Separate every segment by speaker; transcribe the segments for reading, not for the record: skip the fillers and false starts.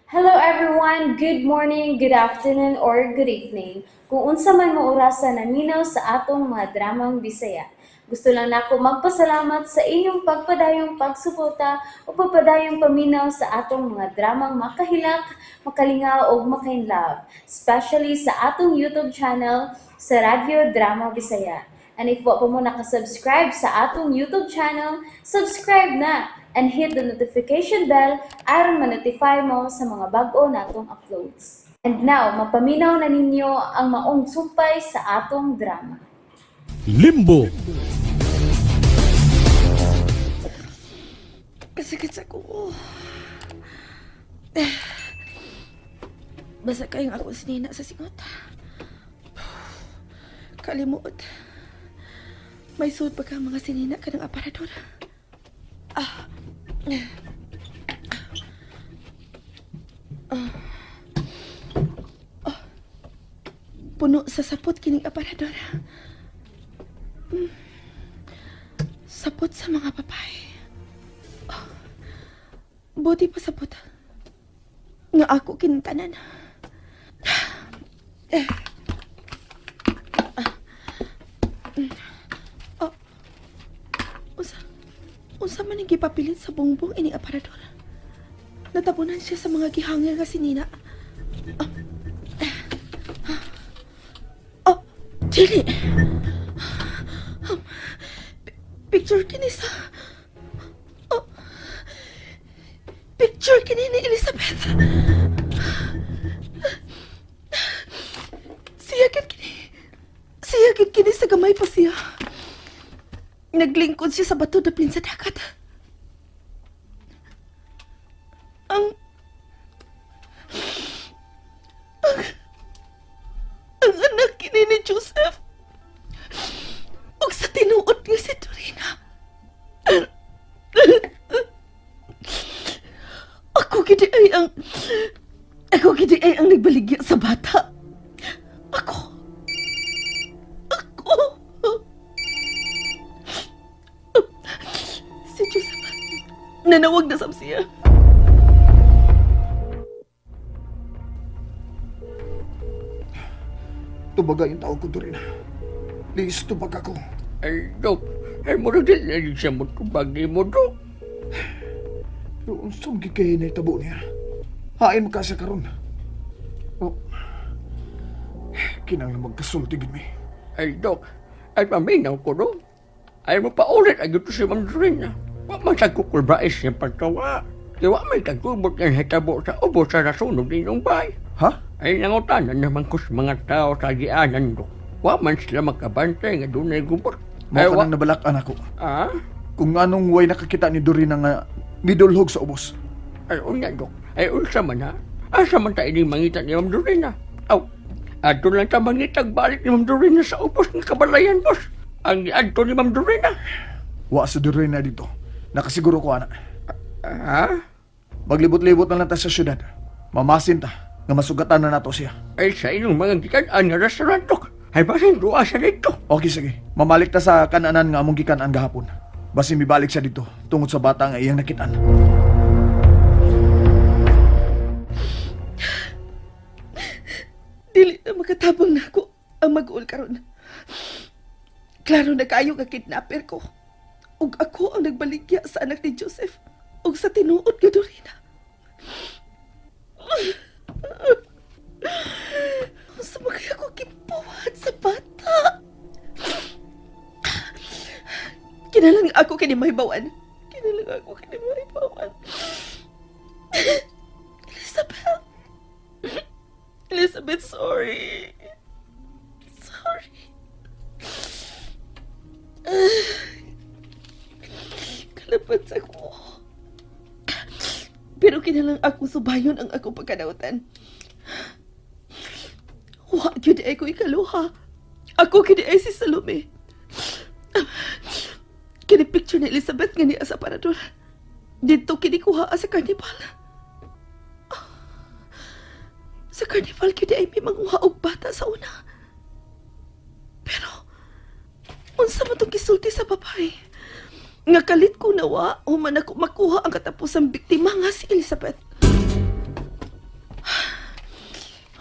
Speaker 1: Hello everyone, good morning, good afternoon, or good evening. Kung unsa man mo orasan naminaw sa atong mga dramang Bisaya. Gusto lang nako magpasalamat sa inyong pagpadayong pagsuporta o pagpadayong paminaw sa atong mga dramang makahilak, makalingaw o makainlove, especially sa atong YouTube channel sa Radyo Drama Bisaya. And if wa pa mo nakasubscribe sa atong YouTube channel, subscribe na and hit the notification bell aron ma-notify mo sa mga bag-o natong uploads. And now, mapaminaw na ninyo ang maong sumpay sa atong drama.
Speaker 2: Limbo.
Speaker 3: Kasakit sa ko. Basta kayong ako sinina sa singot. Kalimut. May suot pa ka mga sinina ka ng aparador. Ah. Ah. Ah. Puno sa sapot kining aparador. Sapot sa mga babae. Buti pa sapot. Nga ako kintanan. Unsa man ang gipapilit sa bongbong ini aparador. Natabunan siya sa mga gihangil nga sinina. Dili. Picture kini sa... Picture kini ni Elizabeth. Siya gid kini sa gamay pa siya. Naglingkod siya sa bato dapin sa dagat. Ang anak kini ni Joseph. Ug sa tinuod nga si Dorina. Ako gidi ay ang nagbaligya sa bata. Ako. Si Joseph, nanawag na sab siya.
Speaker 4: Tubaga yung taong ko doon rin. Please, tubag ako.
Speaker 5: Ay, Dok. Ay, mo rin na rin siya mo tubagi mo, Dok.
Speaker 4: Pero unsong gikayin na itabo niya. Hain mo kasi karon. Oh, kinang magkasulti gid mi.
Speaker 5: Ay, Dok. Ay, paminaw ko, Dok. Ay, mapaulit ay ito si Ma'am Dorina. Wa man sa kukulbais niya pagkawa. Kaya wa may kagubot ng hitabo sa ubo sa nasunog ninyong bay.
Speaker 4: Ha?
Speaker 5: Ay, nangutanan naman ko sa mga tao sa gianan, Dok. Wa man sila magkabantay nga doon ay gubot.
Speaker 4: Mao ka nang nabalakan ako.
Speaker 5: Ah?
Speaker 4: Kung anong way nakakita ni Dorina nga midulhog sa ubos.
Speaker 5: Ay, unya, Dok. Ay, unsa man ha? Asa man tayo ni mangita ni Ma'am Dorina? Aw, ato lang ta mangitag balik ni Ma'am Dorina sa ubos ng kabalayan, boss. Ang ato ni Ma'am Dorina.
Speaker 4: Wa sa Dorina dito. Nakasiguro ko ana.
Speaker 5: Ha?
Speaker 4: Maglibot-libot na lang ta sa syudad. Mamasin ta nga masugatan na nato siya.
Speaker 5: Ay, sa inyong mga gikan nga restaurant, Dok. Ay, basin doa siya dito.
Speaker 4: Okay, sige. Mamalik ta sa kananan nga among gikan-an gahapon. Basi mibalik siya dito tungod sa bata nga iyang nakitaan.
Speaker 3: Dili na makatabang na ako ang mag-uol karon. Klaro na kayo nga kidnapper ko. Ug ako ang nagbaligya sa anak ni Joseph. Ug sa tinuod nga Dorina. Sa mga ako kipuhat sa bata. Kinalang ako kinimaybawan. Elizabeth. Elizabeth, sorry. Kalapat sa ko. Pero kinalang ako subayon ang akong pagkanautan. Wa gyud ay ko ikaluha. Ako kini ay si Salome. Kini picture ni Elizabeth nga niya sa aparador. Dito kini kuha sa carnival. Sa carnival kini ay may manguha og bata sa una. Pero unsa man tong gisulti sa babae? Nga kalit ko nawa, human ako makuha ang katapusang biktima nga si Elizabeth.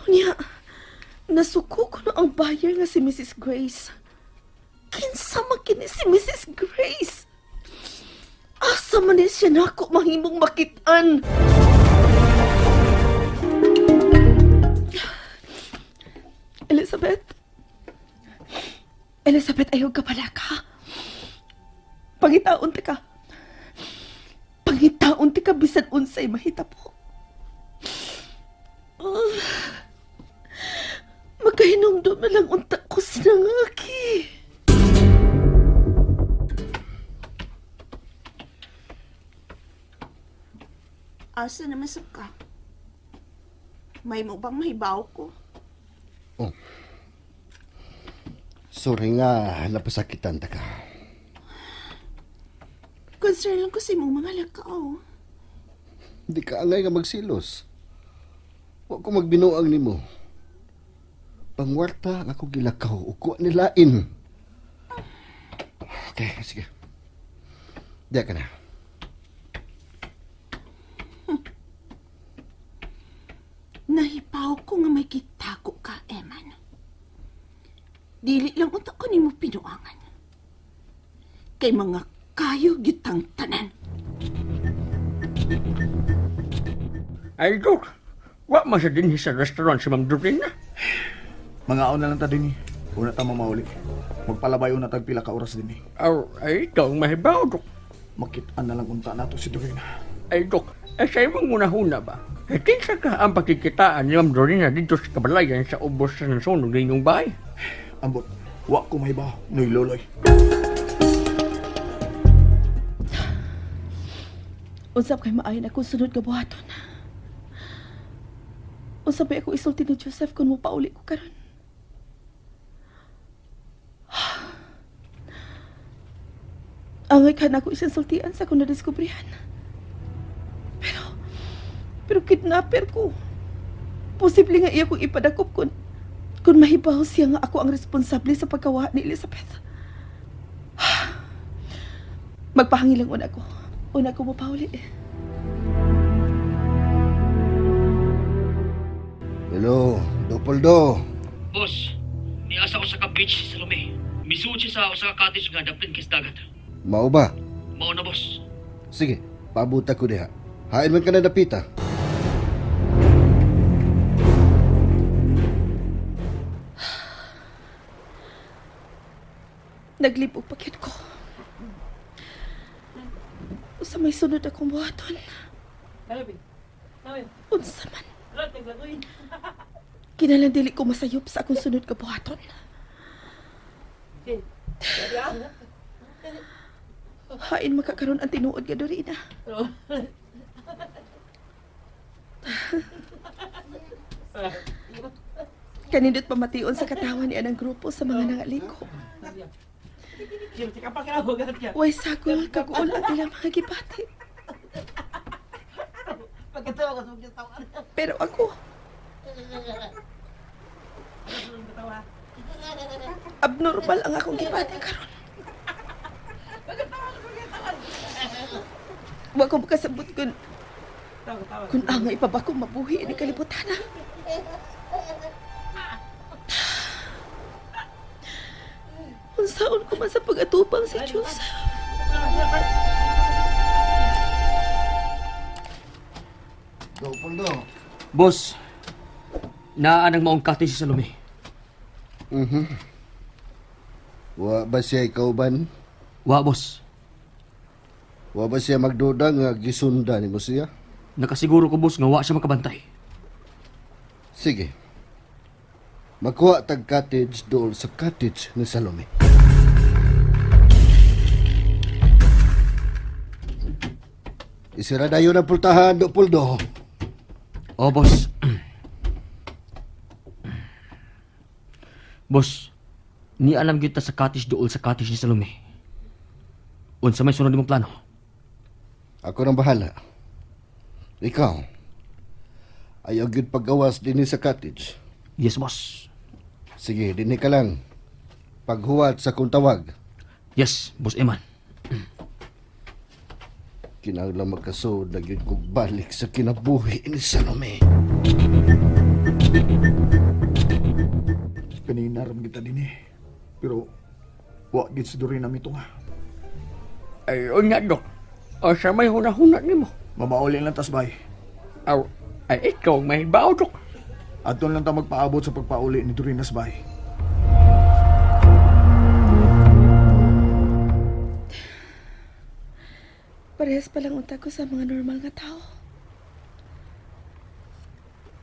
Speaker 3: Unya, nasuko ko na ang buyer nga si Mrs. Grace. Kinsa man kini si Mrs. Grace? Asa man ni siya nako mahimong makitaan? Elizabeth? Elizabeth, ayaw ka pala ka. Pangitaon ti ka. Pangitaon ti ka bisan unsay mahitabo. Magkahinumdum na lang unta ko sinangaki.
Speaker 6: Asa naman sab ka? May mo bang mahibaw ko?
Speaker 7: Sorry nga, napasakitan ta ka.
Speaker 6: Concern lang ko sa imong mga lakaw.
Speaker 7: Hindi ka angay nga magsilos. Wa ko magbinuang nimo. Pangwarta nga ako gilakaw, uko nilain. Okay, sige. Diya ka na.
Speaker 6: Nahibaw ko nga may kitako ka, Eman. Dili lang unta ko nimo pinuangan. Kay mga kayo gitang tanan.
Speaker 5: Ay, Dok. Wa man siya din sa restaurant si Ma'am Dorina.
Speaker 4: Mga na lang ta din eh. Una ta mamauli. Magpalabay una tag pila ka oras din eh.
Speaker 5: Ay, ikaw ang mahibaw, Dok.
Speaker 4: Makitaan na lang unta nato si Dorina.
Speaker 5: Ay, Dok. Sa imong unahuna ba? Kinsa ka ang pagkikitaan ni Ma'am Dorina dito sa kabalayan sa ubos sa nasunog ng inyong bahay?
Speaker 4: Ambot, wa ko mahibaw. Noy loloy.
Speaker 3: Unsap kay maayon ako sunod nga buhaton. Unsap ay ako isulti ni Joseph kung mo pauli ko karon. Angay ka na ako isang sultian sa kung nadiskubrihan. Pero kidnapper ko. Posible nga iya kong ipadakop kung mahibaw siya nga ako ang responsable sa pagkawa ni Elizabeth. Magpahangilang una ko. Una ko mo pauli.
Speaker 7: Hello, Dopoldo.
Speaker 8: Boss, niasa ko sa ka-beach sa Lumi. Misuod siya sa usa ka cottage nga daplin kis dagat.
Speaker 7: Mao ba?
Speaker 8: Mao na, boss.
Speaker 7: Sige, pabuta ko diha. Hain man ka na napita.
Speaker 3: Naglibog pakit ko. Sa may sunod akong buhaton. Unsa man. Kinalandili ko masayop sa akong sunod ka buhaton. Hain makakaroon ang tinuod nga Dorina. Kanindot pamation sa katawan niya ng grupo sa mga nangaliko. Way sagol kaguol ang ilang mga gibati. Pero ako, abnormal ang akong gibati karon. Wa ko makasabot kung angay pa ba ko mabuhi ni kalibutan. Unsaon ko man sa pag-atupang si Joseph.
Speaker 7: Dopoldo.
Speaker 8: Boss, naan ang maong cottage sa Lumi.
Speaker 7: Wa ba siya ikaw ban?
Speaker 8: Wa, boss.
Speaker 7: Wa ba siya magduda nga gisunda ni mo siya?
Speaker 8: Nakasiguro ko, boss, nga wa siya makabantay.
Speaker 7: Sige. Magkuha tag cottage doon sa cottage ni Salome. Isira dayon ang pultahan, Dopoldo.
Speaker 8: Oh, boss. Boss, ni alam kita sa cottage dool sa cottage ni Salome. Unsa may sunod mong plano?
Speaker 7: Ako nang bahala. Ikaw, ayaw gyud paggawas din sa cottage.
Speaker 8: Yes, boss.
Speaker 7: Sige, dinhi ka lang. Paghuwat sa kung tawag.
Speaker 8: Yes, Boss Eman.
Speaker 7: Kinahanglan magkasod na gyud kog balik sa kinabuhi ni Salome.
Speaker 4: gid si Dorina mito nga.
Speaker 5: Ay, unya, Dok. O sa may hunahuna ni mo.
Speaker 4: Mamauli lang tas bay.
Speaker 5: Aw, ay ikaw may bao, Dok.
Speaker 4: Adton lang ta magpaabot sa pagpauli ni Dorinas bay.
Speaker 3: Parehas pa lang unta ko sa mga normal nga tao.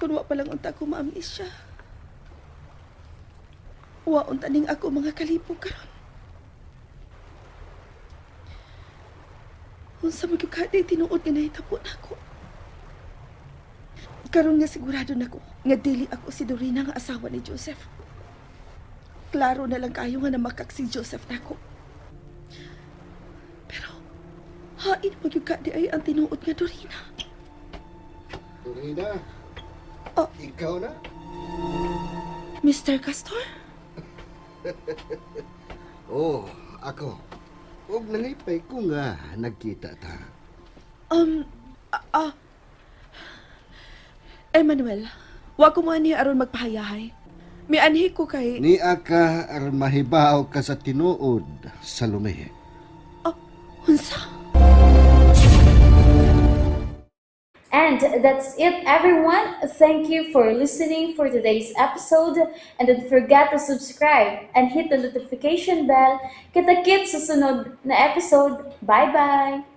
Speaker 3: Kung wa pa lang unta ko maamis siya. Wa unta ning ako mga kalipog karon. Unsa man gyud kaday tinuod nga nahitabo nako. Karon nga sigurado nako nga dili ako si Dorina nga asawa ni Joseph. Klaro na lang kayo nga namakak si Joseph nako. Pero hain mo gyud kaday ay ang tinuod nga Dorina.
Speaker 7: Dorina,
Speaker 3: Oh.
Speaker 7: ikaw na?
Speaker 3: Mr. Castor?
Speaker 7: Oh, ako. Huwag nalipay ko nga nagkita ta.
Speaker 3: Emmanuel, wa ko mo ani aron magpahayahay. May anhi ko kay...
Speaker 7: Ni aka aron mahibaw ka sa tinuod sa lumihi.
Speaker 3: Oh, unsa?
Speaker 1: And that's it, everyone. Thank you for listening for today's episode. And don't forget to subscribe and hit the notification bell. Kita-kits sa sunod na episode. Bye-bye!